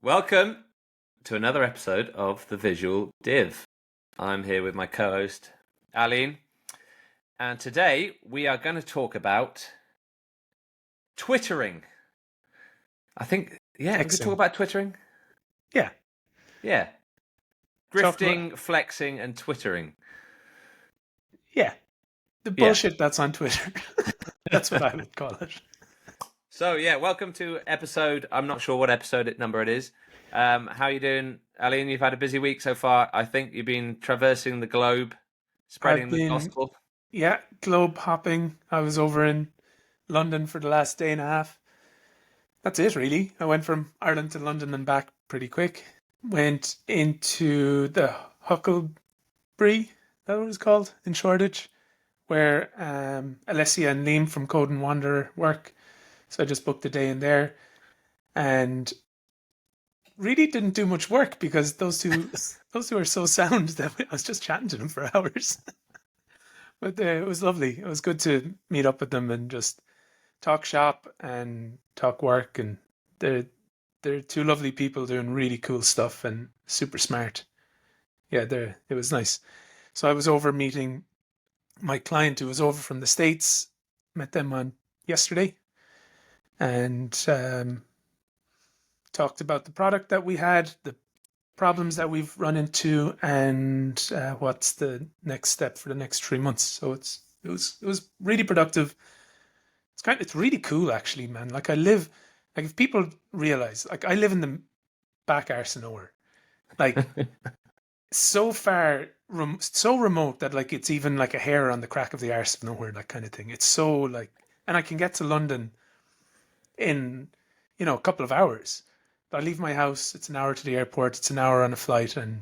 Welcome to another episode of The Visual Div. I'm here with my co host, Aline, and today we are going to talk about Twittering. We could talk Flexing. about Twittering. Yeah. Yeah. Talk about, Grifting, flexing, and Twittering. yeah. The Yeah. bullshit that's on Twitter. That's what I would call it. So, welcome to episode. I'm not sure what number it is. How you doing, Aline? You've had a busy week so far. I think you've been traversing the globe, I've spreading the been, gospel. globe hopping. I was over in London for the last day and a half. That's it, really. I went from Ireland to London and back pretty quick. Went into the Huckleberry, that what it's called, in Shoreditch, where Alessia and Liam from Code and Wanderer work. So I just booked a day in there. And really didn't do much work because those two are so sound that I was just chatting to them for hours. But it was lovely. It was good to meet up with them and just talk shop and talk work. And they're two lovely people doing really cool stuff and super smart. Yeah, it was nice. So I was over meeting my client who was over from the States. Met them on yesterday and talked about the product that we had, the problems that we've run into, and what's the next step for the next 3 months. So it was really productive. It's really cool actually, man. If people realize, like, I live in the back arse of nowhere, like so far, so remote that like it's even like a hair on the crack of the arse of nowhere, that kind of thing. It's so like, and I can get to London in a couple of hours. But I leave my house, it's an hour to the airport, it's an hour on a flight, and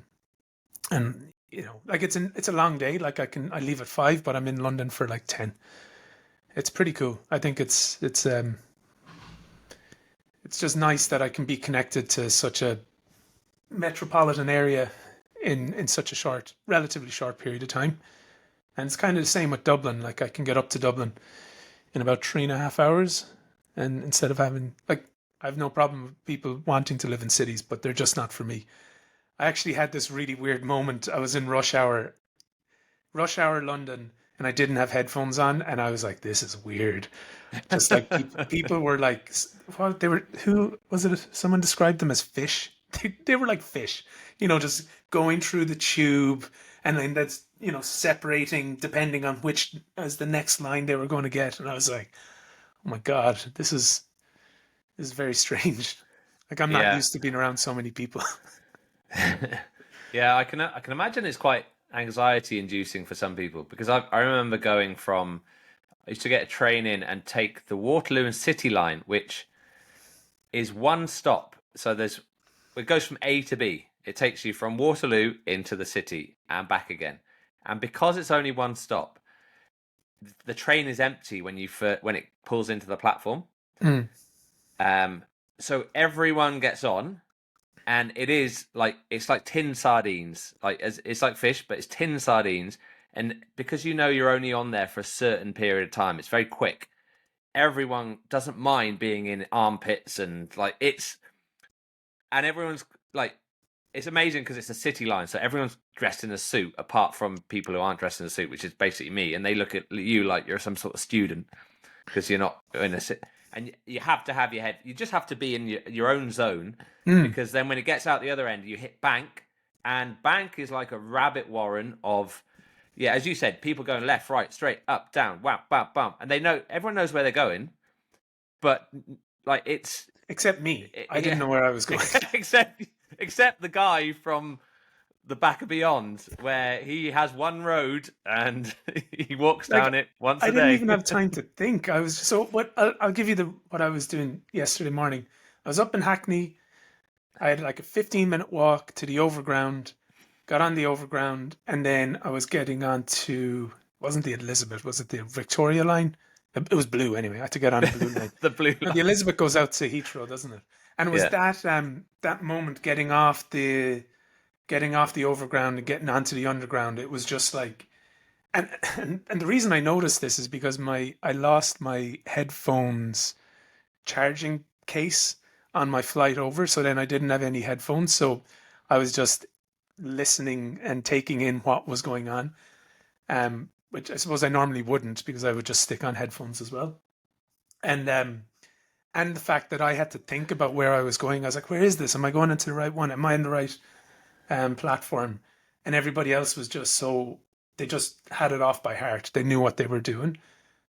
like it's a long day. Like I leave at 5, but I'm in London for like 10. It's pretty cool. I think it's just nice that I can be connected to such a metropolitan area in such a relatively short period of time. And it's kind of the same with Dublin. Like, I can get up to Dublin in about 3.5 hours, and instead of having like, I have no problem with people wanting to live in cities, but they're just not for me. I actually had this really weird moment. I was in rush hour London, and I didn't have headphones on, and I was like, "This is weird." Just like people were like, "What?" They were, who was it? Someone described them as fish. They were like fish, just going through the tube, and then that's separating depending on which as the next line they were going to get. And I was like, "Oh my god, this is very strange." Like, I'm not Yeah. used to being around so many people. Yeah, I can imagine it's quite anxiety inducing for some people because I remember going from I used to get a train in and take the Waterloo and City line, which is one stop. So it goes from A to B. It takes you from Waterloo into the city and back again. And because it's only one stop, the train is empty when it pulls into the platform. Mm. Um, so everyone gets on, and it's like tin sardines. It's like fish, but it's tin sardines. And because you're only on there for a certain period of time, it's very quick. Everyone doesn't mind being in armpits and everyone's like, it's amazing because it's a city line, so everyone's dressed in a suit apart from people who aren't dressed in a suit, which is basically me, and they look at you like you're some sort of student because you're not in a sit. And you have to have your head. You just have to be in your own zone Mm. because then when it gets out the other end, you hit bank, and bank is like a rabbit warren of, yeah, as you said, people going left, right, straight, up, down, wow, bam, bam, and everyone knows where they're going, but like Except me. I didn't yeah, know where I was going. except the guy from the back of Beyond, where he has one road and he walks Like, down it once I a didn't day. even have time to think. I was so what I'll give you what I was doing yesterday morning. I was up in Hackney. I had like a 15-minute walk to the overground, got on the overground, and then I was getting on to, wasn't the Elizabeth, was it the Victoria line? It was blue anyway. I had to get on a blue line. The blue Now the line. Elizabeth goes out to Heathrow, doesn't it? And it was Yeah. that moment getting off the overground and getting onto the underground. It was just like, and the reason I noticed this is because I lost my headphones charging case on my flight over. So then I didn't have any headphones. So I was just listening and taking in what was going on, which I suppose I normally wouldn't because I would just stick on headphones as well. And the fact that I had to think about where I was going, I was like, where is this? Am I going into the right one? Am I in the right platform? And everybody else was just so, they just had it off by heart. They knew what they were doing.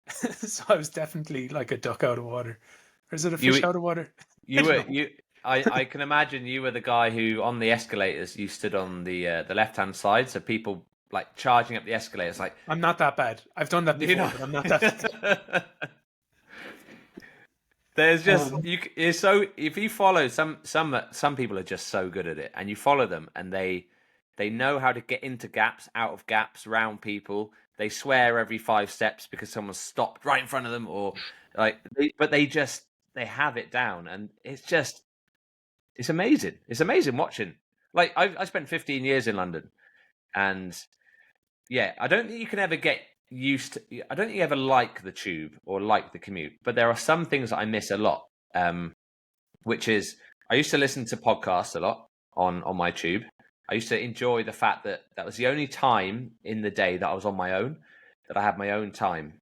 So I was definitely like a duck out of water. Or is it a fish You out of water? I you don't were know. you. I can imagine you were the guy who on the escalators you stood on the left hand side, so people like charging up the escalators like I'm not that bad. I've done that you before, know. but I'm not that bad. There's just Um, you. It's so if you follow some people are just so good at it, and you follow them, and they know how to get into gaps, out of gaps, around people. They swear every 5 steps because someone stopped right in front of them, or but they have it down, and it's amazing. It's amazing watching. Like I spent 15 years in London, and yeah, I don't think you can ever get used to. I don't think you ever like the tube or like the commute, but there are some things that I miss a lot. Um, which is I used to listen to podcasts a lot on my tube. I used to enjoy the fact that that was the only time in the day that I was on my own, that I had my own time.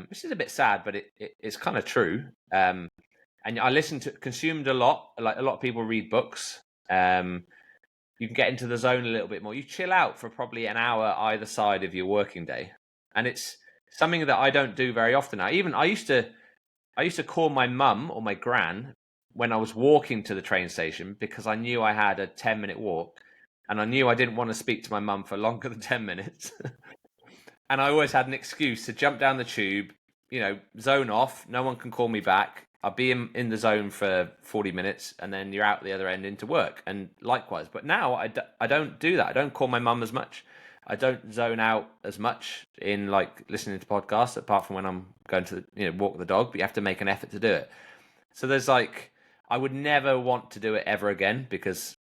Which is a bit sad, but it's kind of true. And I listened to consumed a lot. Like a lot of people read books. Um, you can get into the zone a little bit more. You chill out for probably an hour either side of your working day, and it's something that I don't do very often now. Even I used to call my mum or my gran when I was walking to the train station because I knew I had a 10-minute walk, and I knew I didn't want to speak to my mum for longer than 10 minutes. And I always had an excuse to jump down the tube, zone off. No one can call me back. I'll be in the zone for 40 minutes and then you're out the other end into work. And likewise. But now I don't do that. I don't call my mum as much. I don't zone out as much in like listening to podcasts apart from when I'm going to walk the dog, but you have to make an effort to do it. So there's like I would never want to do it ever again because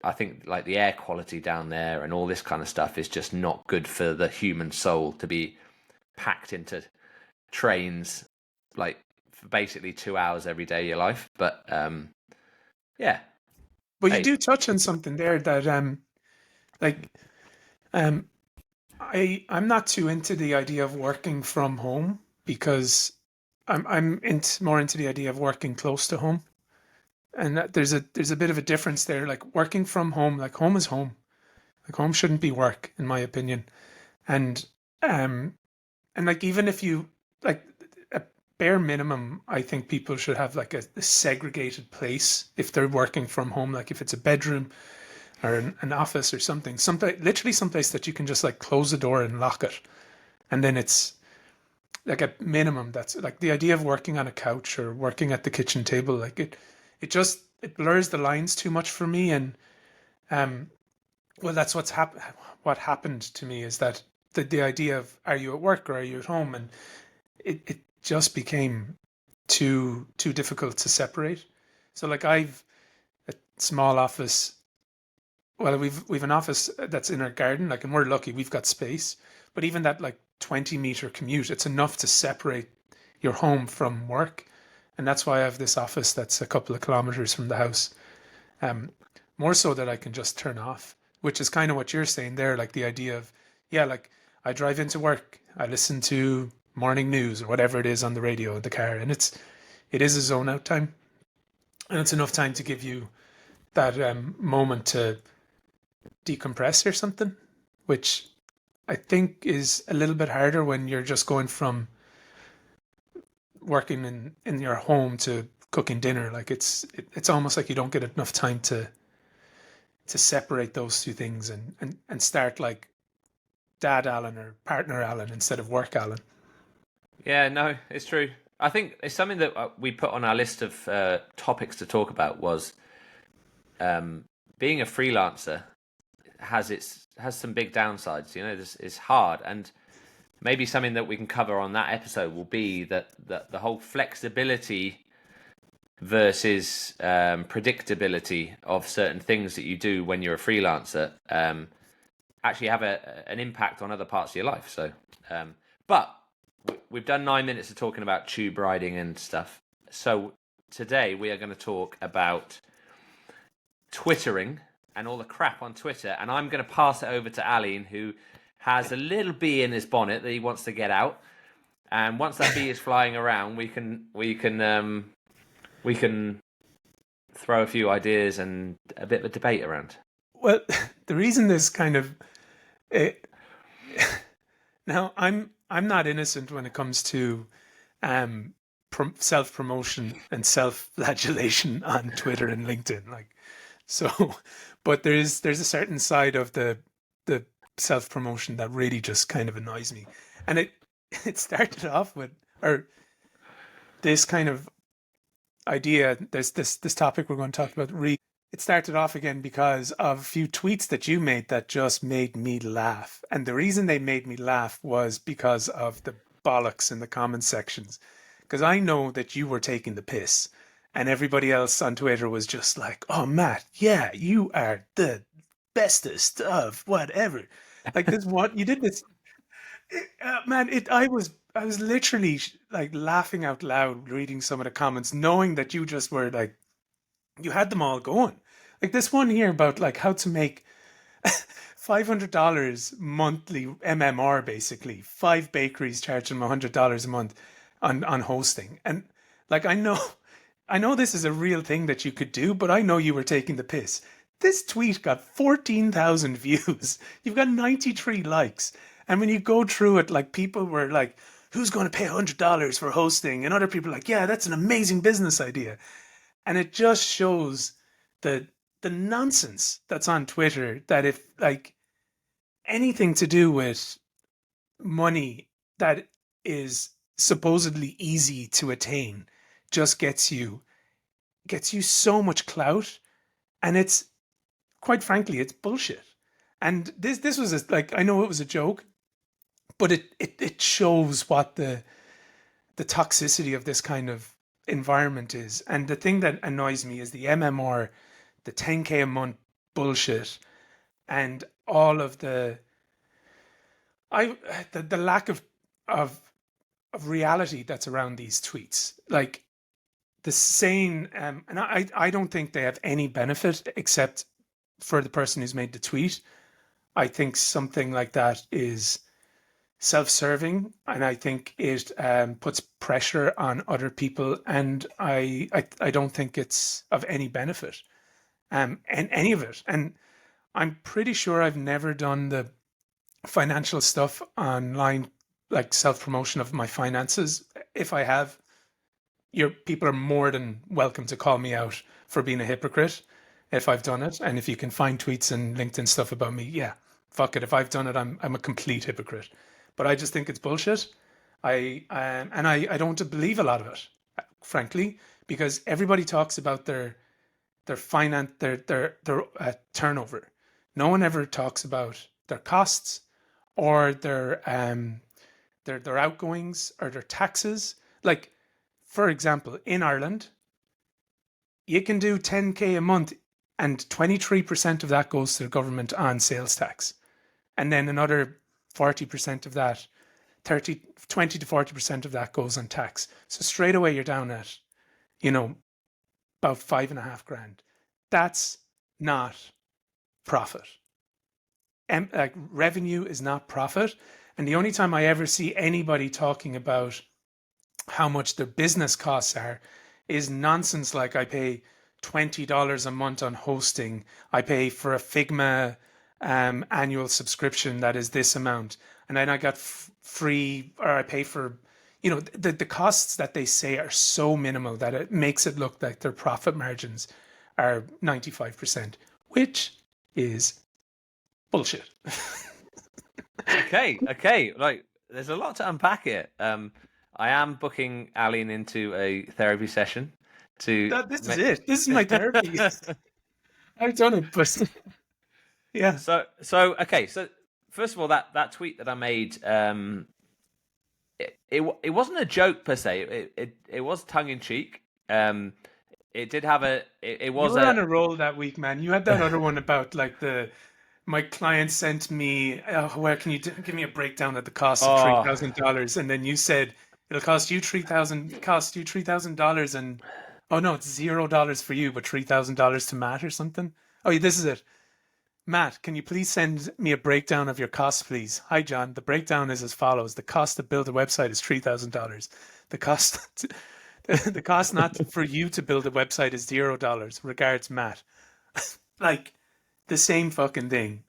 I think like the air quality down there and all this kind of stuff is just not good for the human soul to be packed into trains like for basically 2 hours every day of your life. But yeah, but you hey, do touch on something there that like um I'm not too into the idea of working from home because more into the idea of working close to home. And there's a bit of a difference there. Like working from home, like home is home. Like home shouldn't be work, in my opinion. And um and like even if you like a bare minimum, I think people should have like a segregated place if they're working from home. Like if it's a bedroom or an office or something, literally someplace that you can just like close the door and lock it, and then it's like a minimum. That's like the idea of working on a couch or working at the kitchen table. Like it blurs the lines too much for me. And um, well, that's what happened to me is that the idea of are you at work or are you at home, and it just became too difficult to separate. So like I've a small office. Well, we've an office that's in our garden, like, and we're lucky we've got space. But even that like 20-meter commute, it's enough to separate your home from work, and that's why I have this office that's a couple of kilometers from the house. Um, More so that I can just turn off, which is kind of what you're saying there, like the idea of yeah, like I drive into work, I listen to morning news or whatever it is on the radio in the car, and it is a zone out time, and it's enough time to give you that moment to decompress or something, which I think is a little bit harder when you're just going from working in your home to cooking dinner. Like it's almost like you don't get enough time to separate those two things and start like dad Alan or partner Alan instead of work Alan. yeah, no, it's true. I think it's something that we put on our list of topics to talk about was um, being a freelancer has some big downsides. This is hard, and maybe something that we can cover on that episode will be that the whole flexibility versus predictability of certain things that you do when you're a freelancer actually have an impact on other parts of your life. So, but we've done 9 minutes of talking about tube riding and stuff. So today we are going to talk about Twittering and all the crap on Twitter, and I'm going to pass it over to Aline, who has a little bee in his bonnet that he wants to get out. And once that bee is flying around, we can throw a few ideas and a bit of a debate around. Well, the reason this kind of now I'm not innocent when it comes to self-promotion and self-flagellation on Twitter and LinkedIn, like so. But there's a certain side of the self-promotion that really just kind of annoys me, and it started off with this kind of idea. There's this topic we're going to talk about. It started off again because of a few tweets that you made that just made me laugh. And the reason they made me laugh was because of the bollocks in the comment sections. Because I know that you were taking the piss and everybody else on Twitter was just like, oh, Matt, yeah, you are the bestest of whatever. Like this, what you did this, man, I was literally like laughing out loud reading some of the comments, knowing that you just were like, you had them all going. Like this one here about like how to make $500 monthly MMR, basically 5 bakeries charging them $100 a month on hosting. And like I know this is a real thing that you could do, but I know you were taking the piss. This tweet got 14,000 views. You've got 93 likes. And when you go through it, like people were like, who's going to pay $100 for hosting? And other people are like, yeah, that's an amazing business idea. And it just shows the nonsense that's on Twitter, that if like anything to do with money that is supposedly easy to attain just gets you so much clout, and it's quite frankly it's bullshit. And this was like, I know it was a joke, but it shows what the toxicity of this kind of environment is. And the thing that annoys me is the MMR, the 10K a month bullshit, and all of the lack of reality that's around these tweets. Like the saying, and I don't think they have any benefit except for the person who's made the tweet. I think something like that is self-serving, and I think it puts pressure on other people, and I don't think it's of any benefit, and any of it. And I'm pretty sure I've never done the financial stuff online, like self-promotion of my finances. If I have, your people are more than welcome to call me out for being a hypocrite if I've done it. And if you can find tweets and LinkedIn stuff about me, yeah, fuck it. If I've done it, I'm a complete hypocrite. But I just think it's bullshit. I don't believe a lot of it, frankly, because everybody talks about their finance, their turnover. No one ever talks about their costs or their outgoings or their taxes. Like, for example, in Ireland, you can do 10K a month and 23% of that goes to the government on sales tax. And then another 40% of that, 20 to 40% of that goes on tax. So straight away you're down at, about $5,500. That's not profit. And like revenue is not profit. And the only time I ever see anybody talking about how much their business costs are is nonsense. Like, I pay $20 a month on hosting. I pay for a Figma annual subscription that is this amount, and then I got free, or I pay for, the costs that they say are so minimal that it makes it look like their profit margins are 95%, which is bullshit. Okay. Like, there's a lot to unpack here. I am booking Aline into a therapy session to. This is it. This is my therapy. I've done it, but yeah. So okay. So first of all, that tweet that I made, it wasn't a joke per se. It was tongue in cheek. It did have a. It was. You were on a roll that week, man. You had that other one about like my client sent me, where can you give me a breakdown at the cost of $3,000, and then you said it'll cost you $3,000 and Oh no, it's $0 for you, but $3,000 to Matt or something. Oh, yeah, this is it. Matt, can you please send me a breakdown of your costs, please? Hi, John. The breakdown is as follows: the cost to build a website is $3,000. The cost, the cost not for you to build a website is $0. Regards, Matt. Like the same fucking thing.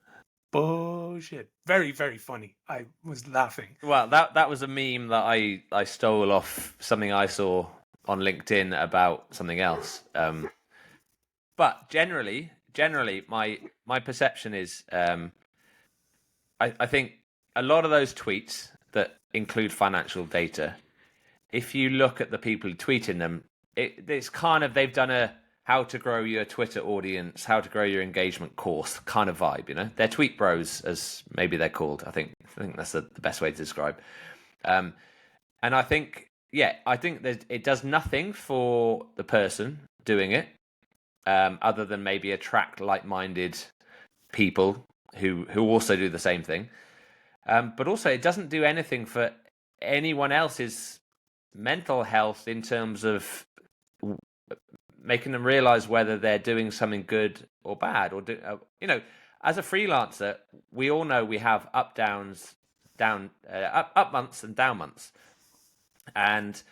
Bullshit. Very, very funny. I was laughing. Well, that was a meme that I stole off something I saw on LinkedIn about something else. But generally, my perception is, I think a lot of those tweets that include financial data, if you look at the people tweeting them, it's kind of, they've done a how to grow your Twitter audience, how to grow your engagement course kind of vibe. You know, they're tweet bros, as maybe they're called. I think that's the best way to describe. And I think, yeah, I think that it does nothing for the person doing it, other than maybe attract like-minded people who also do the same thing. But also, it doesn't do anything for anyone else's mental health in terms of making them realize whether they're doing something good or bad, or as a freelancer, we all know we have up months and down months, and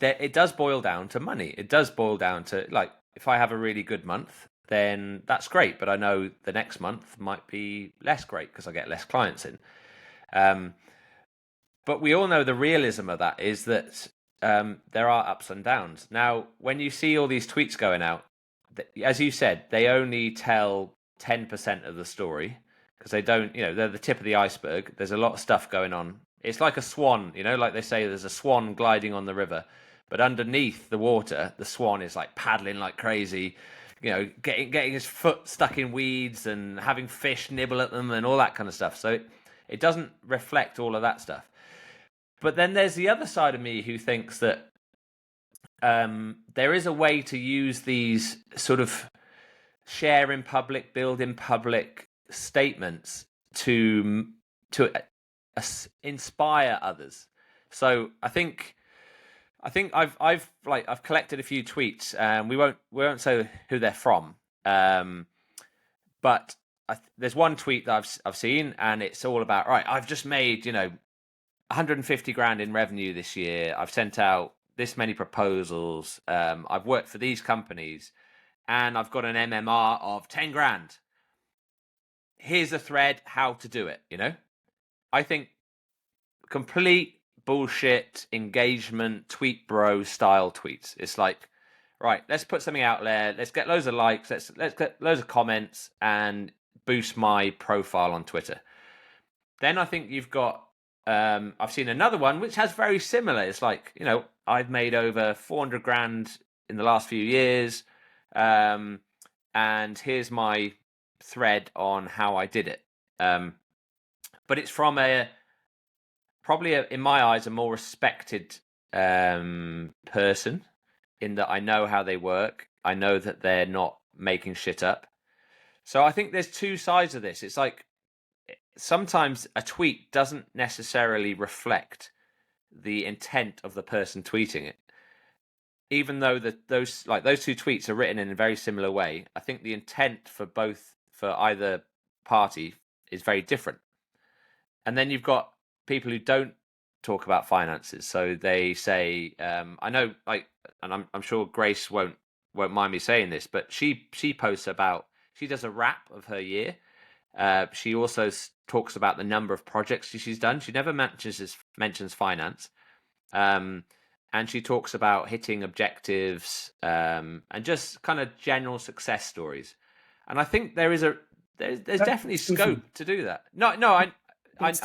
it does boil down to money. It does boil down to, like, if I have a really good month, then that's great, but I know the next month might be less great because I get less clients in. But we all know the realism of that is that there are ups and downs. Now, when you see all these tweets going out, as you said, they only tell 10% of the story, because they don't, they're the tip of the iceberg. There's a lot of stuff going on. It's like a swan, like they say, there's a swan gliding on the river, but underneath the water, the swan is like paddling like crazy, getting his foot stuck in weeds and having fish nibble at them and all that kind of stuff. So it doesn't reflect all of that stuff. But then there's the other side of me who thinks that there is a way to use these sort of share in public, build in public statements to inspire others. So I think I've collected a few tweets, and we won't say who they're from, but there's one tweet that I've seen, and it's all about, right, I've just made 150 grand in revenue this year. I've sent out this many proposals. I've worked for these companies, and I've got an MMR of 10 grand. Here's a thread how to do it. I think complete bullshit engagement tweet bro style tweets. It's like, right, let's put something out there. Let's get loads of likes. Let's get loads of comments and boost my profile on Twitter. Then I think you've got, I've seen another one which has very similar. It's like, I've made over 400 grand in the last few years. And here's my thread on how I did it. But it's from in my eyes, a more respected person, in that I know how they work. I know that they're not making shit up. So I think there's two sides of this. It's like, sometimes a tweet doesn't necessarily reflect the intent of the person tweeting it. Even though those two tweets are written in a very similar way, I think the intent for either party is very different. And then you've got people who don't talk about finances. So they say, I know, and I'm sure Grace won't mind me saying this, but she posts about, she does a wrap of her year. She also talks about the number of projects she's done. She never mentions finance. And she talks about hitting objectives, and just kind of general success stories. And I think there's definitely scope to do that. No, I know. What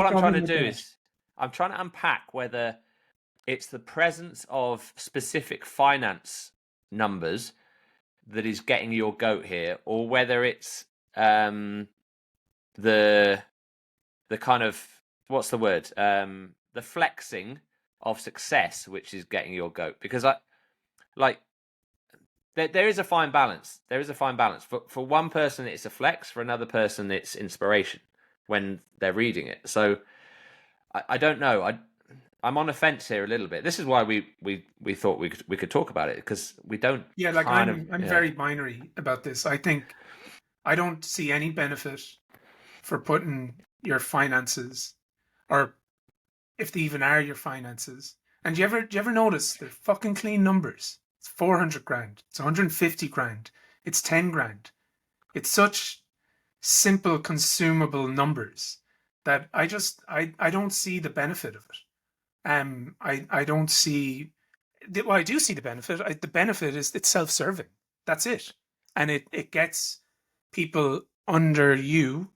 I'm trying to do is I'm trying to unpack whether it's the presence of specific finance numbers that is getting your goat here, or whether it's the kind of, what's the word? The flexing of success, which is getting your goat. Because there is a fine balance. There is a fine balance. For one person, it's a flex. For another person, it's inspiration when they're reading it. So I don't know. I'm on a fence here a little bit. This is why we thought we could talk about it, because we don't Yeah, like kind of I'm very binary about this. I think I don't see any benefit for putting your finances, or if they even are your finances. And do you ever notice they're fucking clean numbers? It's 400 grand. It's 150 grand. It's 10 grand. It's such simple consumable numbers that I don't see the benefit of it. I don't see. Well, I do see the benefit. The benefit is it's self-serving. That's it, and it gets people under you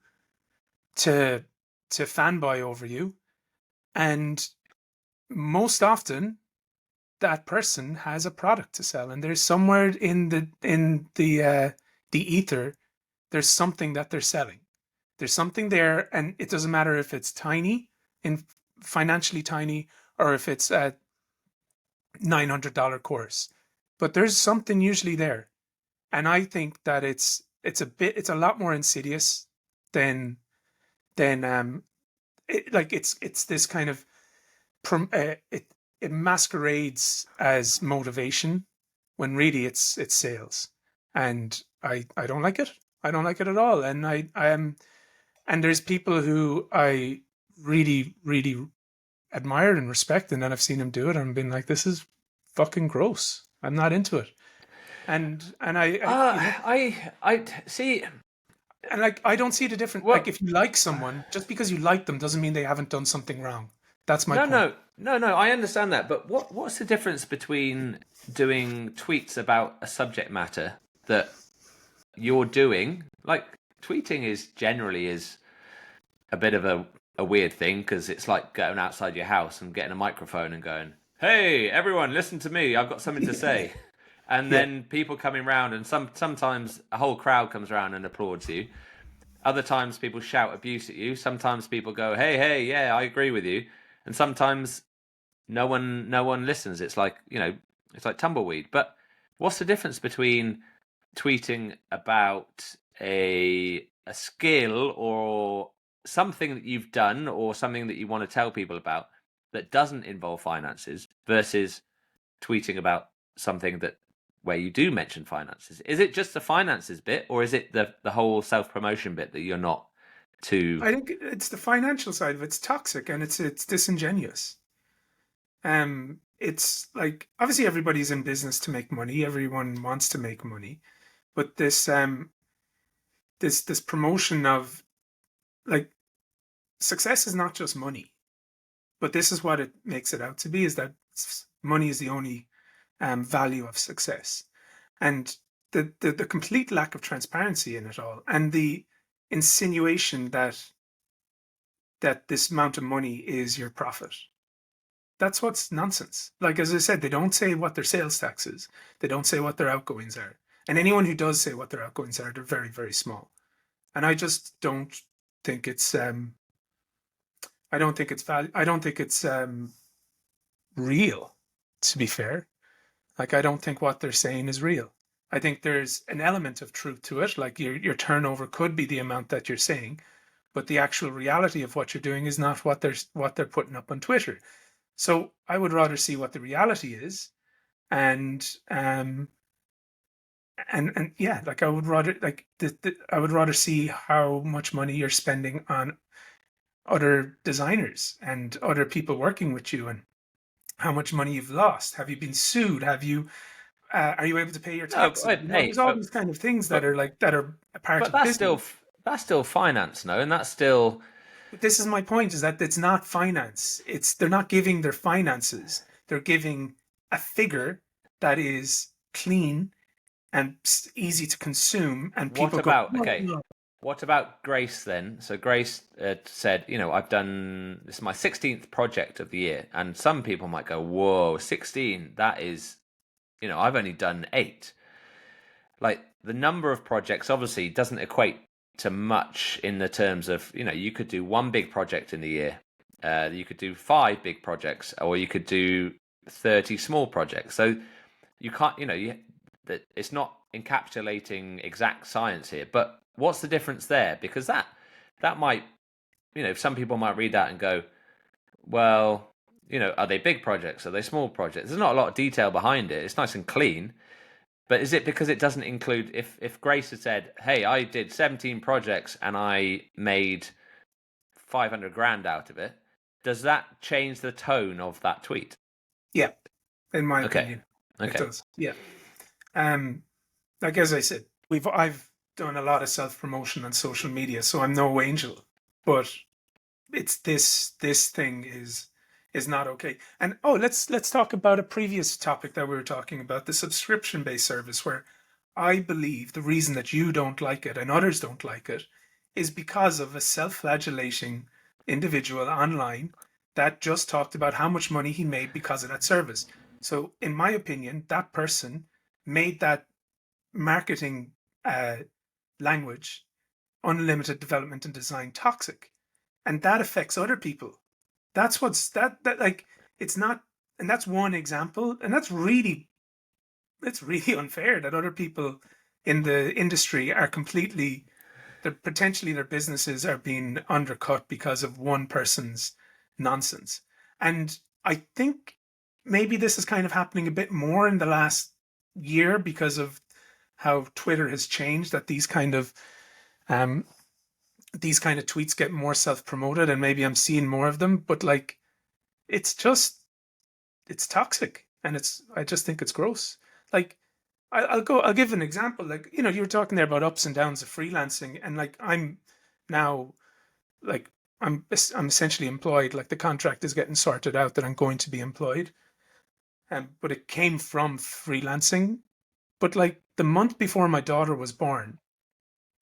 to fanboy over you, and most often that person has a product to sell, and there's somewhere in the ether, there's something that they're selling. There's something there, and it doesn't matter if it's tiny, in financially tiny, or if it's a $900 course, but there's something usually there. And I think that it's a lot more insidious than it's this kind of it masquerades as motivation when really it's sales. And I don't like it. I don't like it at all. And I am, and there's people who I really admire and respect, and then I've seen him do it and been like, this is fucking gross. I'm not into it. And I see. and like I don't see the difference. Well, Like, if you like someone, just because you like them doesn't mean they haven't done something wrong. That's my no, point. no. I understand that, but what's the difference between doing tweets about a subject matter that you're doing? Like, tweeting is generally a bit of a weird thing, because it's like going outside your house and getting a microphone and going, "Hey, everyone, listen to me. I've got something to say." And Yeah. then people coming round, and sometimes a whole crowd comes around and applauds you. Other times people shout abuse at you. Sometimes people go, hey, yeah, I agree with you. And sometimes no one listens. It's like, it's like tumbleweed. But what's the difference between tweeting about a skill or something that you've done or something that you want to tell people about that doesn't involve finances versus tweeting about something that where you do mention finances? Is it just the finances bit, or is it the whole self-promotion bit that you're not too? I think it's the financial side of it. It's toxic, and it's disingenuous. It's like, obviously everybody's in business to make money. Everyone wants to make money, but this promotion of, like, success is not just money. But this is what it makes it out to be: is that money is the only value of success, and the complete lack of transparency in it all, and the insinuation that this amount of money is your profit. That's what's nonsense. Like, as I said, they don't say what their sales tax is. They don't say what their outgoings are. And anyone who does say what their outgoings are, they're very, very small. And I just don't think it's I don't think it's I don't think it's real, to be fair. Like, I don't think what they're saying is real. I think there's an element of truth to it. Like, your turnover could be the amount that you're saying, but the actual reality of what you're doing is not what they're putting up on Twitter. So I would rather see what the reality is, and yeah, like, I would rather, like, I would rather see how much money you're spending on other designers and other people working with you, and how much money you've lost. Have you been sued? Have you are you able to pay your No, taxes? but, hey, There's all these kind of things that but are like, that are a part but of business. that's still finance, no, and that's still. But this is my point: is that it's not finance. They're not giving their finances. They're giving a figure that is clean and easy to consume, and What people go, about, "Oh, okay? no." What about Grace then? So Grace said, I've done this is my 16th project of the year, and some people might go, "Whoa, 16? That is, I've only done 8." Like, the number of projects obviously doesn't equate to much in the terms of, you could do one big project in the year, you could do 5 big projects, or you could do 30 small projects. So you can't, that it's not encapsulating exact science here. But what's the difference there? Because that might, some people might read that and go, well, are they big projects? Are they small projects? There's not a lot of detail behind it. It's nice and clean. But is it because it doesn't include if Grace had said, "Hey, I did 17 projects and I made 500 grand out of it," does that change the tone of that tweet? Yeah, in my Okay. opinion, it Okay. does. Yeah. Like as I said, I've done a lot of self promotion on social media, so I'm no angel, but it's this thing is not okay. And let's talk about a previous topic that we were talking about, the subscription based service, where I believe the reason that you don't like it and others don't like it is because of a self-flagellating individual online that just talked about how much money he made because of that service. So in my opinion, that person made that marketing language, unlimited development and design, toxic, and that affects other people. That's what's that like it's not, and that's one example, and that's really unfair that other people in the industry are completely, they're potentially, their businesses are being undercut because of one person's nonsense. And I think maybe this is kind of happening a bit more in the last year because of how Twitter has changed, that um these kind of tweets get more self-promoted, and maybe I'm seeing more of them, but like it's just, it's toxic, and I just think it's gross. Like I'll give an example. Like, you were talking there about ups and downs of freelancing, and like I'm now, like I'm essentially employed. Like the contract is getting sorted out that I'm going to be employed, but it came from freelancing. But like the month before my daughter was born,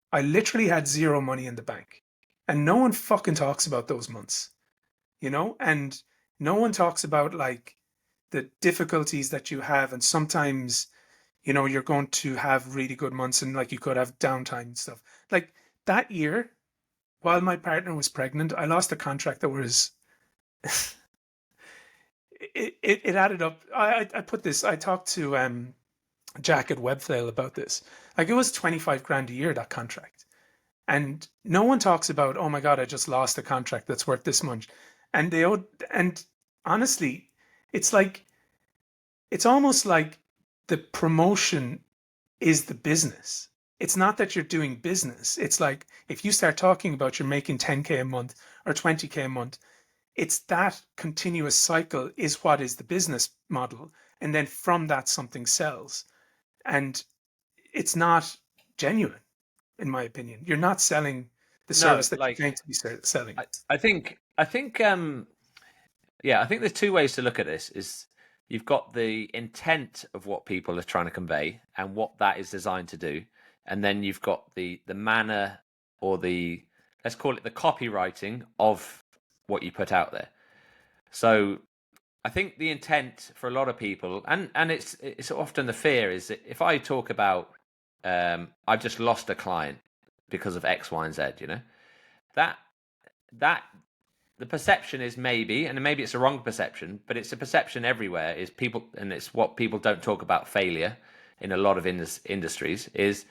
I literally had zero money in the bank, and no one fucking talks about those months, and no one talks about like the difficulties that you have, and sometimes you're going to have really good months and like you could have downtime and stuff. Like that year, while my partner was pregnant, I lost a contract that was it added up. I put this, I talked to Jack at Webflail about this. Like it was 25 grand a year, that contract. And no one talks about, oh my God, I just lost a contract that's worth this much. And and honestly, it's like, it's almost like the promotion is the business. It's not that you're doing business. It's like if you start talking about you're making 10K a month or 20K a month, it's that continuous cycle is what is the business model. And then from that, something sells. And it's not genuine, in my opinion. You're not selling the No, service that you're like going to be selling. I think there's two ways to look at this. Is you've got the intent of what people are trying to convey and what that is designed to do, and then you've got the manner, or the, let's call it the copywriting of what you put out there. So I think the intent for a lot of people, and it's often the fear, is that if I talk about I've just lost a client because of X, Y, and Z, that that the perception is maybe, and maybe it's a wrong perception, but it's a perception everywhere, is people, and it's what people don't talk about failure in a lot of industries, is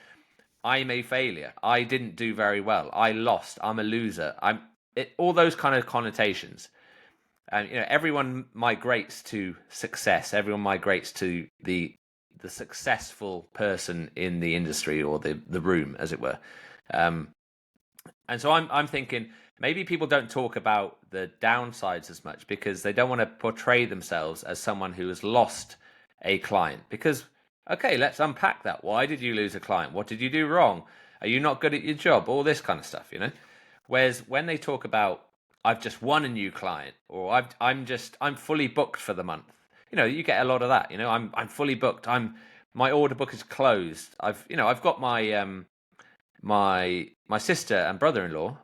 I'm a failure. I didn't do very well. I lost. I'm a loser. All those kind of connotations. And everyone migrates to success. Everyone migrates to the successful person in the industry, or the room, as it were. And so I'm thinking maybe people don't talk about the downsides as much because they don't want to portray themselves as someone who has lost a client. Because, okay, let's unpack that. Why did you lose a client? What did you do wrong? Are you not good at your job? All this kind of stuff, Whereas when they talk about, I've just won a new client, or I'm fully booked for the month. You get a lot of that. I'm fully booked. My order book is closed. I've got my sister and brother-in-law.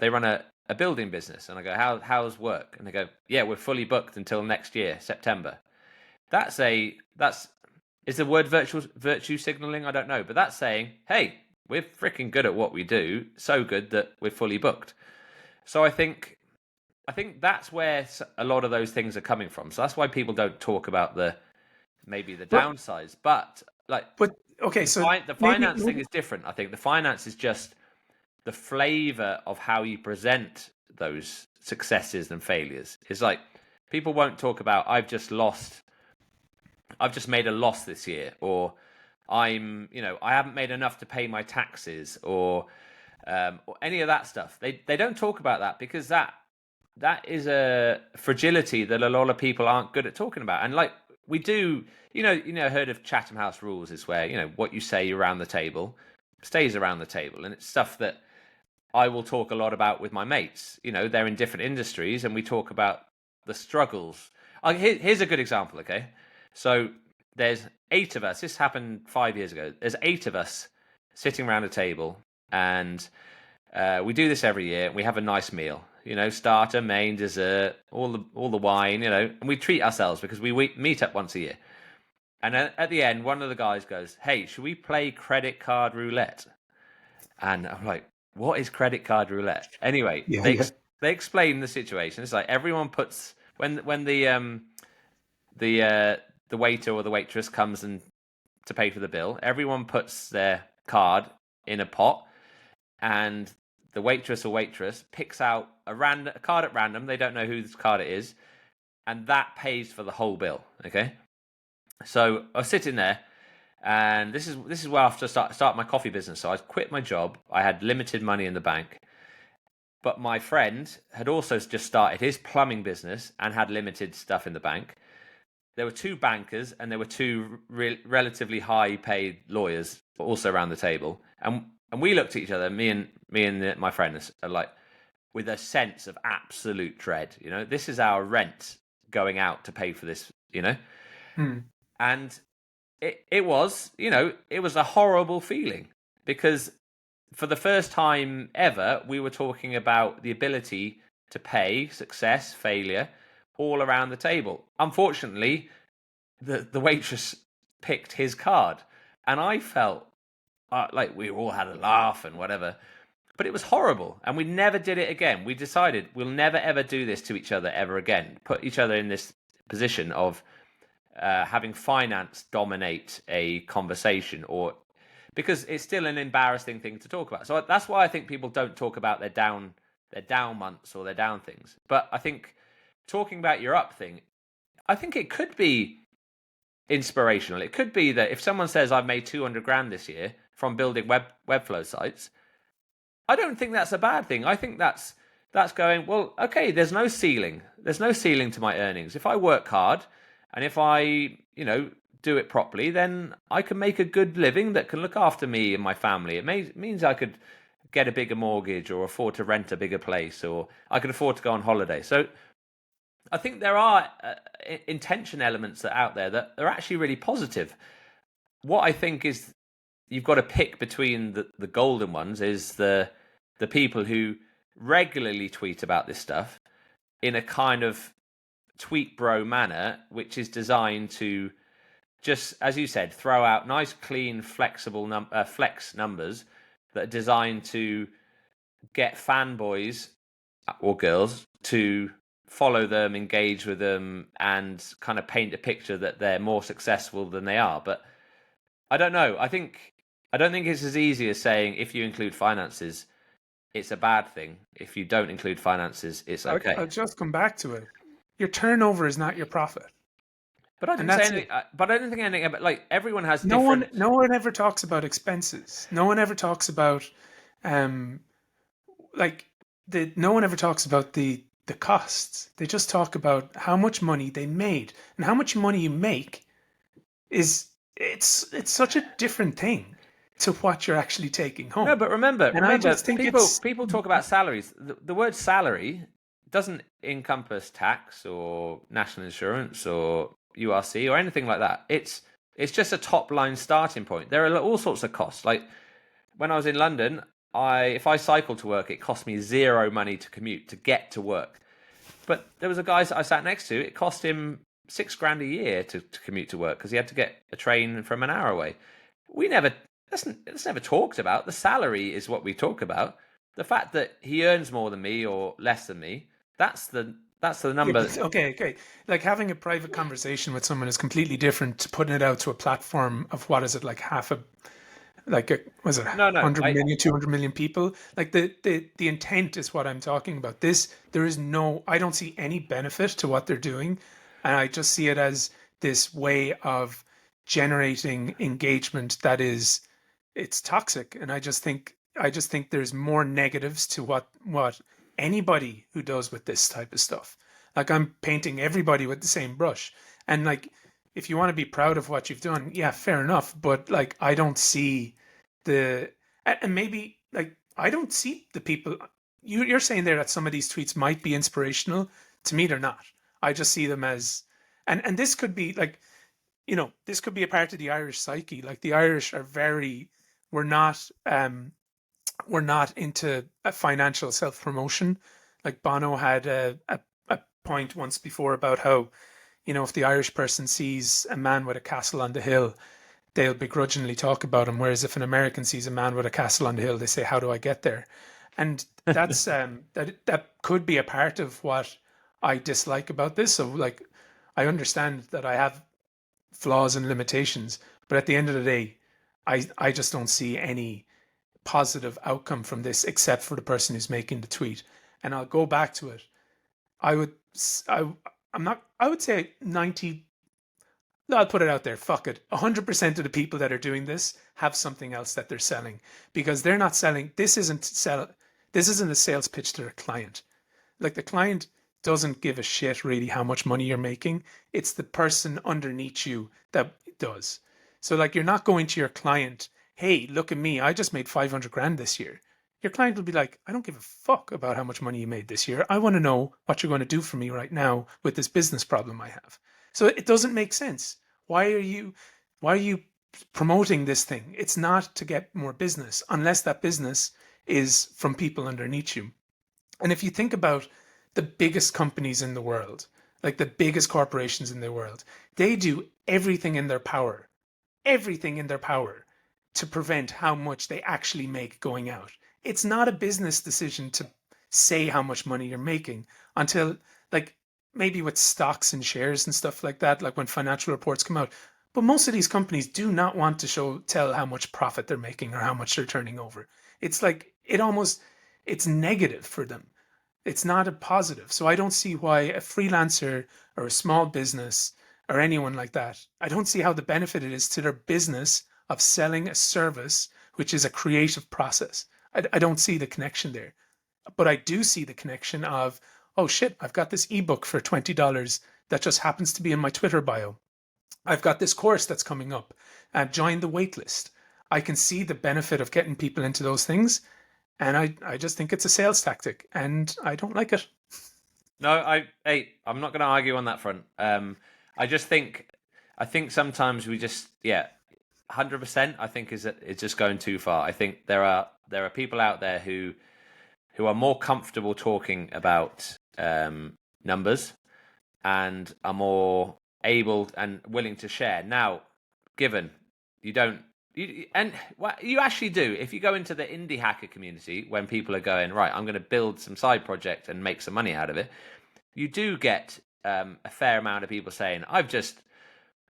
They run a building business, and I go, how's work? And they go, yeah, we're fully booked until next year, September. That's is the word virtue signaling? I don't know, but that's saying, hey, we're freaking good at what we do, so good that we're fully booked. So I think that's where a lot of those things are coming from. So that's why people don't talk about maybe the But, downsides. But like, but okay, so the finance thing maybe is different. I think the finance is just the flavor of how you present those successes and failures. It's like, People won't talk about I've just made a loss this year, or I haven't made enough to pay my taxes, or any of that stuff. They don't talk about that because that is a fragility that a lot of people aren't good at talking about. And like we do, heard of Chatham House rules is where, what you say around the table stays around the table. And it's stuff that I will talk a lot about with my mates. They're in different industries and we talk about the struggles. Here's a good example, okay? So there's 8 of us. This happened 5 years ago. There's 8 of us sitting around a table, and we do this every year. We have a nice meal, starter, main, dessert, all the wine, and we treat ourselves because we meet up once a year. And at the end, one of the guys goes, "Hey, should we play credit card roulette?" And I'm like, "What is credit card roulette?" Anyway, they explain the situation. It's like everyone puts when the waiter or the waitress comes and to pay for the bill, everyone puts their card in a pot, and the waitress or waitress picks out a card at random. They don't know whose card it is, and that pays for the whole bill. Okay, so I was sitting there, and this is where I have to start my coffee business. So I quit my job. I had limited money in the bank, but my friend had also just started his plumbing business and had limited stuff in the bank. There were 2 bankers and there were 2 relatively high-paid lawyers also around the table, and we looked at each other, me and my friend, are like, with a sense of absolute dread. This is our rent going out to pay for this. And it was a horrible feeling, because for the first time ever we were talking about the ability to pay, success, failure, all around the table. Unfortunately, the waitress picked his card, and I felt like we all had a laugh and whatever, but it was horrible, and we never did it again. We decided we'll never ever do this to each other ever again. Put each other in this position of having finance dominate a conversation, or because it's still an embarrassing thing to talk about. So that's why I think people don't talk about their down months or their down things. But I think talking about your up thing, I think it could be inspirational. It could be that if someone says I've made 200 grand this year from building Webflow sites, I don't think that's a bad thing. I think that's going, well, okay, there's no ceiling. There's no ceiling to my earnings. If I work hard and if I, do it properly, then I can make a good living that can look after me and my family. It means I could get a bigger mortgage or afford to rent a bigger place, or I could afford to go on holiday. So I think there are intention elements that are out there that are actually really positive. What I think is you've got to pick between the golden ones is the people who regularly tweet about this stuff in a kind of tweet bro manner, which is designed to just, as you said, throw out nice, clean, flexible flex numbers that are designed to get fanboys or girls to follow them, engage with them, and kind of paint a picture that they're more successful than they are. But I don't know. I don't think it's as easy as saying if you include finances, it's a bad thing. If you don't include finances, it's okay. I'll just come back to it. Your turnover is not your profit. But I didn't say anything. But I didn't think anything about, like, everyone has different. No one ever talks about expenses. No one ever talks about, no one ever talks about the costs. They just talk about how much money they made, and how much money you make it's such a different thing to what you're actually taking home. No, but remember, I just think people talk about salaries. The word salary doesn't encompass tax or national insurance or URC or anything like that. It's just a top line starting point. There are all sorts of costs. Like when I was in London, if I cycled to work, it cost me 0 money to commute to get to work. But there was a guy that I sat next to. It cost him $6,000 a year to commute to work because he had to get a train from an hour away. That's never talked about. The salary is what we talk about. The fact that he earns more than me or less than me, that's the number. Yeah, okay. Like having a private conversation with someone is completely different to putting it out to a platform of, what is it, like half Like, was it No, no, 100 million, 200 million people? Like the intent is what I'm talking about. There is no, I don't see any benefit to what they're doing. And I just see it as this way of generating engagement that is, it's toxic. And I just think there's more negatives to what anybody who does with this type of stuff. Like, I'm painting everybody with the same brush. And like, if you want to be proud of what you've done, yeah, fair enough. But like, I don't see the, and maybe like, I don't see the people. You're saying there that some of these tweets might be inspirational. To me, they're not. I just see them as, and this could be like, this could be a part of the Irish psyche. Like, the Irish are very, we're not, we're not into a financial self promotion. Like, Bono had a point once before about how, if the Irish person sees a man with a castle on the hill, they'll begrudgingly talk about him. Whereas if an American sees a man with a castle on the hill, they say, "How do I get there?" And that's that could be a part of what I dislike about this. So like, I understand that I have flaws and limitations, but at the end of the day, I just don't see any positive outcome from this except for the person who's making the tweet. And I'll go back to it. I would I I'm not I would say 90, no, I'll put it out there. Fuck it. 100% of the people that are doing this have something else that they're selling, because they're not selling. This isn't a sales pitch to their client. Like, the client doesn't give a shit really how much money you're making. It's the person underneath you that does. So like, you're not going to your client, "Hey, look at me. I just made 500 grand this year." Your client will be like, "I don't give a fuck about how much money you made this year. I want to know what you're going to do for me right now with this business problem I have." So it doesn't make sense. Why are you promoting this thing? It's not to get more business unless that business is from people underneath you. And if you think about the biggest companies in the world, like the biggest corporations in the world, they do everything in their power to prevent how much they actually make going out. It's not a business decision to say how much money you're making until, like, maybe with stocks and shares and stuff like that, like when financial reports come out. But most of these companies do not want to tell how much profit they're making or how much they're turning over. It's like, it's negative for them. It's not a positive. So I don't see why a freelancer or a small business or anyone like that, I don't see how the benefit it is to their business of selling a service, which is a creative process. I don't see the connection there. But I do see the connection of, "Oh shit, I've got this ebook for $20 that just happens to be in my Twitter bio. I've got this course that's coming up. Join the waitlist." I can see the benefit of getting people into those things. And I just think it's a sales tactic, and I don't like it. No, I'm not going to argue on that front. I think sometimes we just, 100%. I think it's just going too far. I think there are people out there who are more comfortable talking about numbers and are more able and willing to share. Now, given you don't. You actually do. If you go into the indie hacker community, when people are going, "Right, I'm going to build some side project and make some money out of it," you do get a fair amount of people saying, "I've just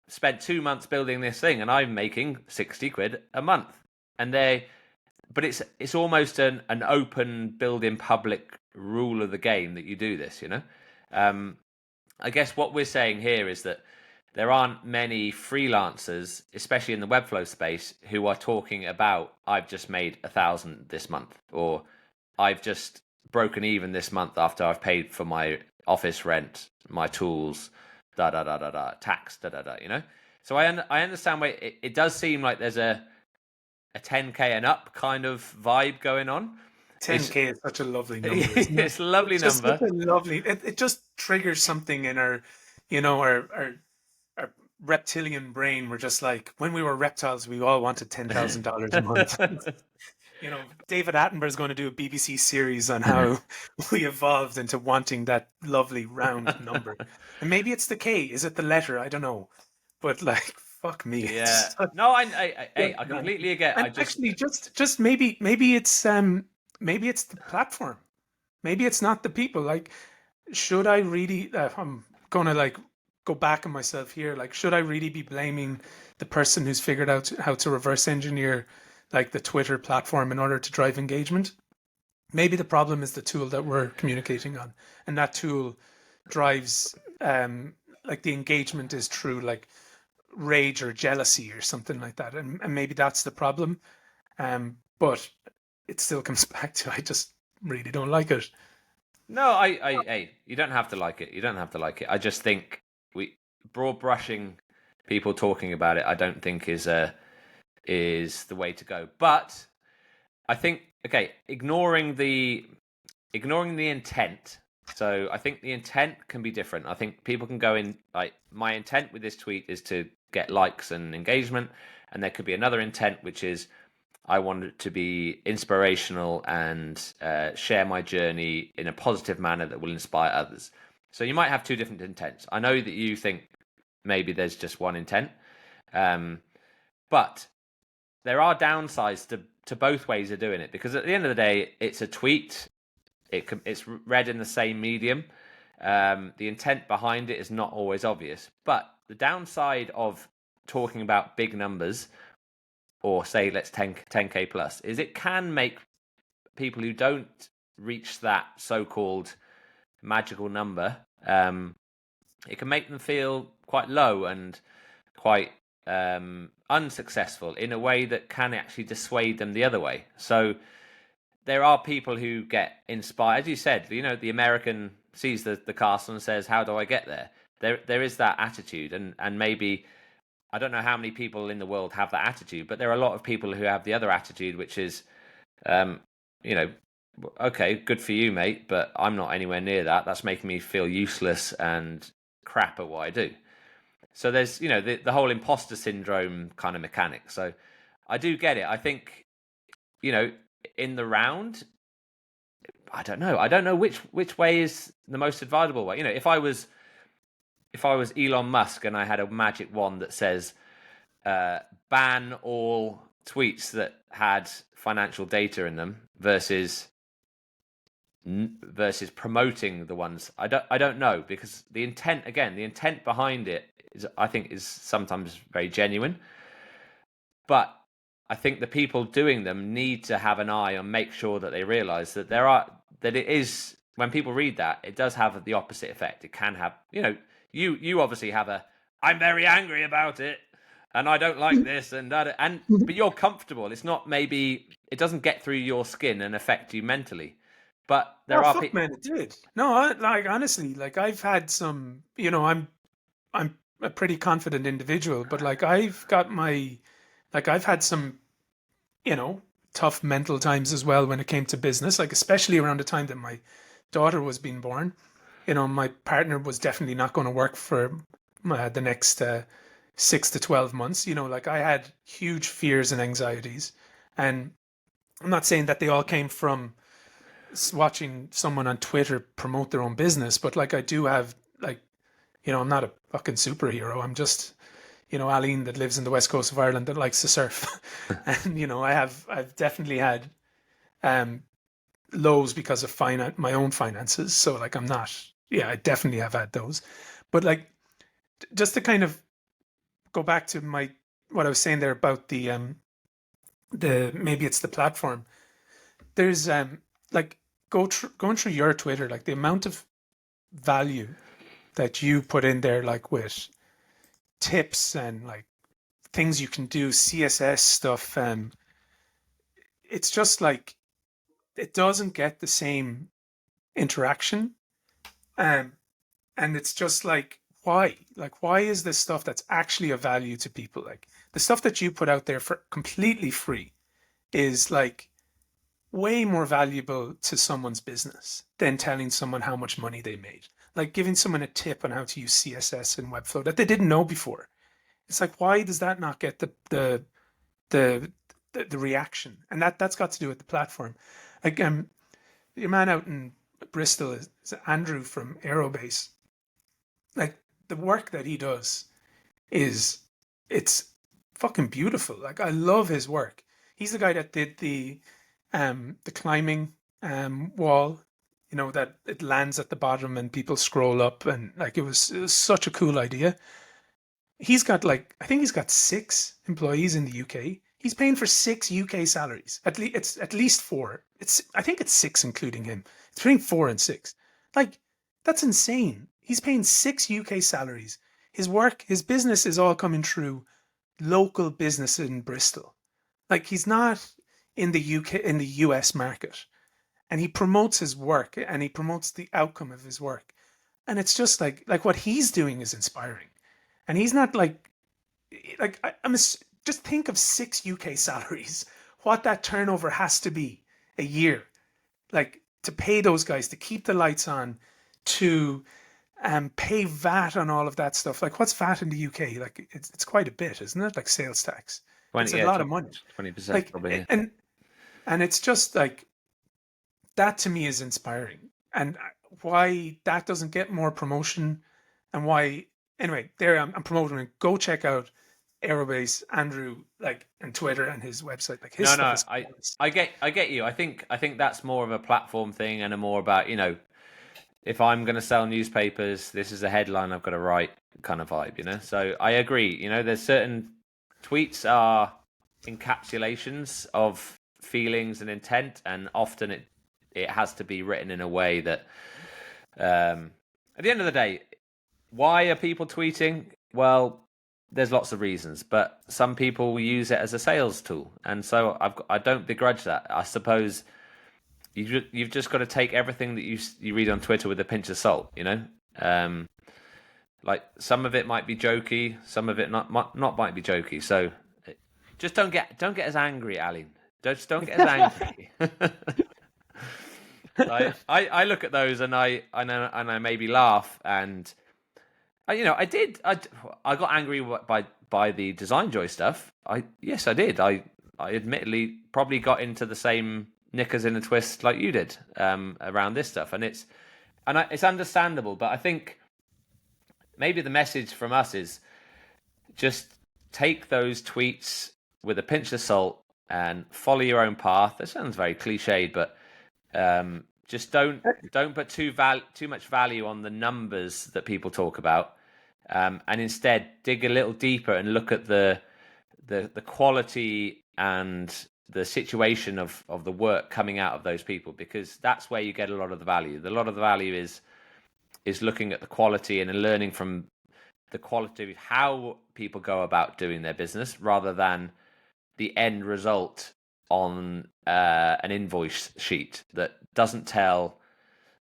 spent 2 months building this thing and I'm making 60 quid a month." But it's almost an open, build-in public rule of the game that you do this, I guess what we're saying here is that there aren't many freelancers, especially in the Webflow space, who are talking about, "I've just made 1,000 this month," or "I've just broken even this month after I've paid for my office rent, my tools, da da da da da, tax, da da da." So I understand why it does seem like there's a 10K and up kind of vibe going on. 10K is such a lovely number, isn't it? It's a lovely It's just number. such a lovely. It just triggers something in our, our reptilian brain. We're just like, when we were reptiles, we all wanted $10,000 a month. David Attenborough is going to do a BBC series on how we evolved into wanting that lovely round number. And maybe it's the K. Is it the letter? I don't know. But like, fuck me. Yeah. No, I completely get. And actually, just maybe it's the platform. Maybe it's not the people. Like, should I really? I'm gonna like go back on myself here. Like, should I really be blaming the person who's figured out how to reverse engineer like the Twitter platform in order to drive engagement. Maybe the problem is the tool that we're communicating on, and that tool drives like the engagement is through like rage or jealousy or something like that, and maybe that's the problem. But it still comes back to I just really don't like it. No, hey, you don't have to like it. You don't have to like it. I just think we broad brushing people talking about it. I don't think is the way to go. But I think okay, ignoring the intent. So I think the intent can be different. I think people can go in like my intent with this tweet is to get likes and engagement, and there could be another intent which is I want it to be inspirational and share my journey in a positive manner that will inspire others. So you might have two different intents. I know that you think maybe there's just one intent, but there are downsides to both ways of doing it, because at the end of the day, it's a tweet. It's read in the same medium. The intent behind it is not always obvious. But the downside of talking about big numbers, or say let's 10K plus, is it can make people who don't reach that so-called magical number, it can make them feel quite low and quite unsuccessful in a way that can actually dissuade them the other way. So there are people who get inspired. As you said, you know, the American sees the castle and says, how do I get there? There is that attitude, and maybe I don't know how many people in the world have that attitude, but there are a lot of people who have the other attitude, which is, you know, okay, good for you, mate, but I'm not anywhere near that. That's making me feel useless and crap at what I do. So there's, you know, the whole imposter syndrome kind of mechanic. So I do get it. I think, you know, in the round, I don't know which way is the most advisable way. You know, if I was Elon Musk and I had a magic wand that says ban all tweets that had financial data in them versus promoting the ones, I don't know, because the intent behind it is, I think, is sometimes very genuine, but I think the people doing them need to have an eye and make sure that they realize that that it is, when people read that, it does have the opposite effect. It can have, you know, you obviously have I'm very angry about it and I don't like this and that, but you're comfortable. It's not, maybe it doesn't get through your skin and affect you mentally. But there are people. Man, it did. No, like honestly, like I've had some, you know, I'm a pretty confident individual, but like I've had some, you know, tough mental times as well when it came to business, like especially around the time that my daughter was being born. You know, my partner was definitely not going to work for the next 6 to 12 months. You know, like I had huge fears and anxieties, and I'm not saying that they all came from watching someone on Twitter promote their own business, but like I do have, like, you know, I'm not a fucking superhero. I'm just, you know, Aline that lives in the west coast of Ireland that likes to surf. And, you know, I've definitely had lows because of my own finances. So like I definitely have had those. But like, just to kind of go back to what I was saying there about the maybe it's the platform. There's like going through your Twitter, like the amount of value that you put in there, like with tips and like things you can do, CSS stuff, it's just like it doesn't get the same interaction, and it's just like why is this stuff that's actually of value to people, like the stuff that you put out there for completely free is like way more valuable to someone's business than telling someone how much money they made. Like giving someone a tip on how to use CSS and Webflow that they didn't know before. It's like, why does that not get the reaction? And that's got to do with the platform. Like your man out in Bristol is Andrew from Aerobase. Like the work that he does it's fucking beautiful. Like I love his work. He's the guy that did the climbing wall, you know, that it lands at the bottom and people scroll up, and like it was such a cool idea. He's got like, I think he's got 6 employees in the UK. He's paying for 6 UK salaries. It's at least 4. I think it's 6 including him. It's between 4 and 6. Like, that's insane. He's paying 6 UK salaries. His business is all coming through local business in Bristol. Like, he's not in the US market. And he promotes his work and he promotes the outcome of his work. And it's just like what he's doing is inspiring. And he's not just think of 6 UK salaries, what that turnover has to be a year, like to pay those guys, to keep the lights on, to pay VAT on all of that stuff. Like, what's VAT in the UK? Like, it's quite a bit, isn't it? Like sales tax. 20, It's a yeah, lot of money. 20% Like, probably. Yeah. and it's just like, that to me is inspiring. And why that doesn't get more promotion, and why, anyway, there I'm promoting it. Go check out Aerobase, Andrew, like, and Twitter and his website. Like, his No, stuff no, is I get you. I think that's more of a platform thing and a more about, you know, if I'm going to sell newspapers, this is a headline I've got to write kind of vibe, you know. So I agree. You know, there's certain tweets are encapsulations of feelings and intent, and often it has to be written in a way that, at the end of the day, why are people tweeting? Well, there's lots of reasons, but some people use it as a sales tool, and so I don't begrudge that. I suppose you've just got to take everything that you read on Twitter with a pinch of salt, you know. Like, some of it might be jokey, some of it not might be jokey. So just don't get as angry, Aline. Just don't get as angry. I look at those and I maybe laugh, and you know, I got angry by the Design Joy stuff. Yes, I did. I admittedly probably got into the same knickers in a twist like you did around this stuff, and it's understandable. But I think maybe the message from us is just take those tweets with a pinch of salt and follow your own path. That sounds very cliched, but just don't put too much value on the numbers that people talk about, and instead dig a little deeper and look at the quality and the situation of the work coming out of those people, because that's where you get a lot of the value. A lot of the value is looking at the quality and learning from the quality of how people go about doing their business, rather than the end result on an invoice sheet that doesn't tell.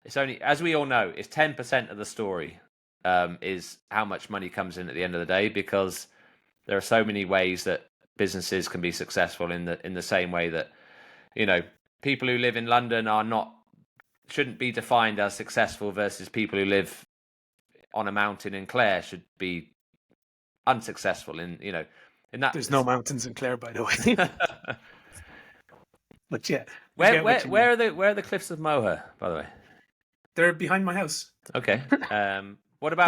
It's only, as we all know, it's 10% of the story, is how much money comes in at the end of the day, because there are so many ways that businesses can be successful in the same way that, you know, people who live in London shouldn't be defined as successful versus people who live on a mountain in Clare should be unsuccessful in that. There's no mountains in Clare, by the way. But yeah, where are the cliffs of Moher, by the way? They're behind my house. Okay. What about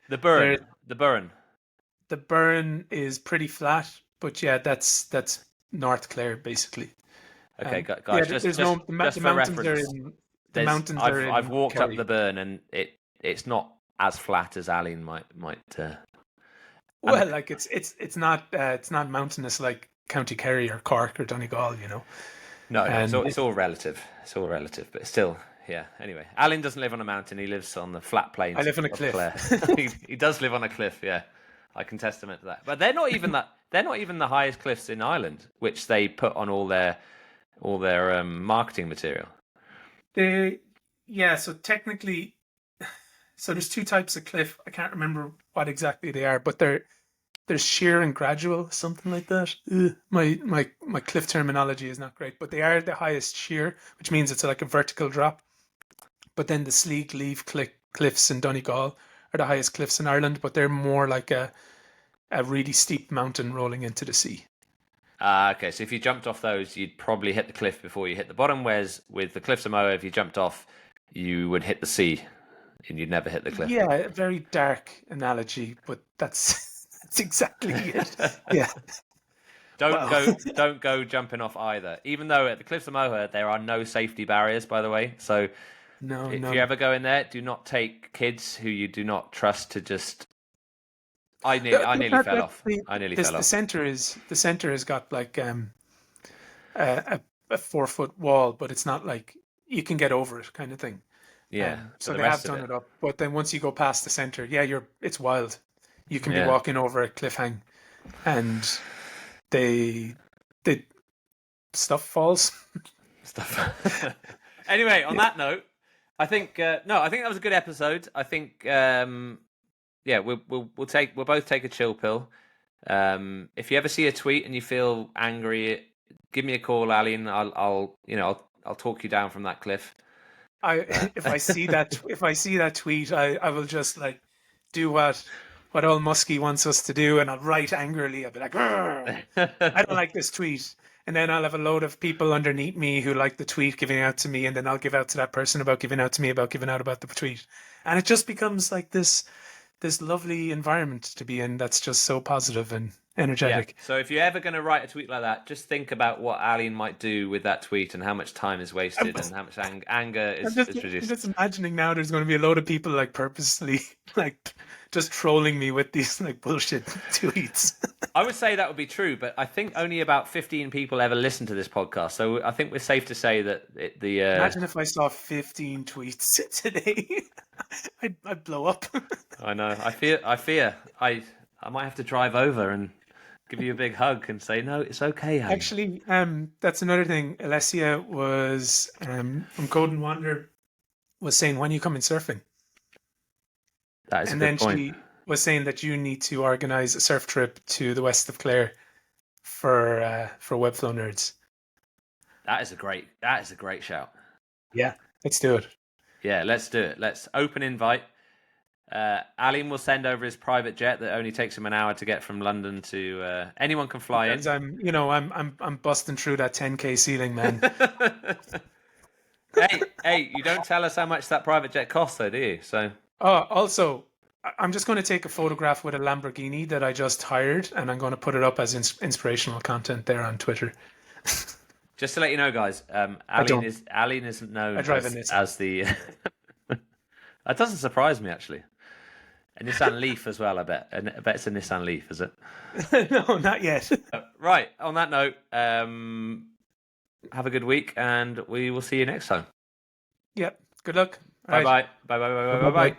the Burren? The Burren. The Burren is pretty flat, but yeah, that's North Clare basically. Okay, guys. Yeah, just the for mountains reference, are in. I've walked Kerry. up the Burn, and it's not as flat as Aline might. Well, like it's not mountainous like County Kerry or Cork or Donegal, you know. No, it's all relative. It's all relative, but still, yeah. Anyway, Alan doesn't live on a mountain. He lives on the flat plains. I live on a cliff. he does live on a cliff. Yeah, I can testament to that. But they're not even that. They're not even the highest cliffs in Ireland, which they put on all their marketing material. So technically, there's 2 types of cliff. I can't remember what exactly they are, but there's sheer and gradual, something like that. My cliff terminology is not great, but they are the highest sheer, which means it's like a vertical drop. But then the Sleek Leaf cliffs in Donegal are the highest cliffs in Ireland, but they're more like a really steep mountain rolling into the sea. Okay, so if you jumped off those, you'd probably hit the cliff before you hit the bottom, whereas with the Cliffs of Moher, if you jumped off, you would hit the sea, and you'd never hit the cliff. Yeah, a very dark analogy, but that's exactly it. Yeah. Don't go jumping off either. Even though at the Cliffs of Moher there are no safety barriers, by the way. So if you ever go in there, do not take kids who you do not trust to just I nearly fell off. I nearly fell The off. center has got like a 4 foot wall, but it's not like you can get over it kind of thing. Yeah. But So the they have rest of done it, it up, but then once you go past the center, yeah, it's wild. You can be yeah. walking over a cliff hang, and they stuff falls. Stuff. Anyway, on that note, I think no, I think that was a good episode. I think yeah, we'll both take a chill pill. If you ever see a tweet and you feel angry, give me a call, Ali, and I'll talk you down from that cliff. If I see that tweet, I will just like do what old Muskie wants us to do, and I'll write angrily. I'll be like, "Grr, I don't like this tweet," and then I'll have a load of people underneath me who like the tweet giving out to me, and then I'll give out to that person about giving out to me about giving out about the tweet, and it just becomes like this lovely environment to be in. That's just so positive and energetic. Yeah. So if you're ever going to write a tweet like that, just think about what Aline might do with that tweet and how much time is wasted and how much anger is I'm produced. just imagining now there's going to be a load of people like purposely like just trolling me with these like bullshit tweets. I would say that would be true, but I think only about 15 people ever listen to this podcast. So I think we're safe to say that Imagine if I saw 15 tweets today. I'd blow up. I know. I fear. I might have to drive over and give you a big hug and say, no, it's okay, honey. Actually, that's another thing. Alessia was from Code and Wander was saying, when are you coming surfing? That is and a then good point. she was saying that you need to organize a surf trip to the west of Clare for Webflow nerds. That is a great shout. Yeah, let's do it. Yeah, let's do it. Let's open invite. Aline will send over his private jet that only takes him an hour to get from London to. Anyone can fly in. I'm busting through that 10K ceiling, man. hey, you don't tell us how much that private jet costs, though, do you? So. Also, I'm just going to take a photograph with a Lamborghini that I just hired, and I'm going to put it up as inspirational content there on Twitter. Just to let you know, guys, Aline isn't known as the. That doesn't surprise me, actually. A Nissan Leaf as well, I bet. I bet it's a Nissan Leaf, is it? No, not yet. Right. On that note, have a good week, and we will see you next time. Yep. Good luck. Bye bye. Bye bye. Bye bye. Bye bye.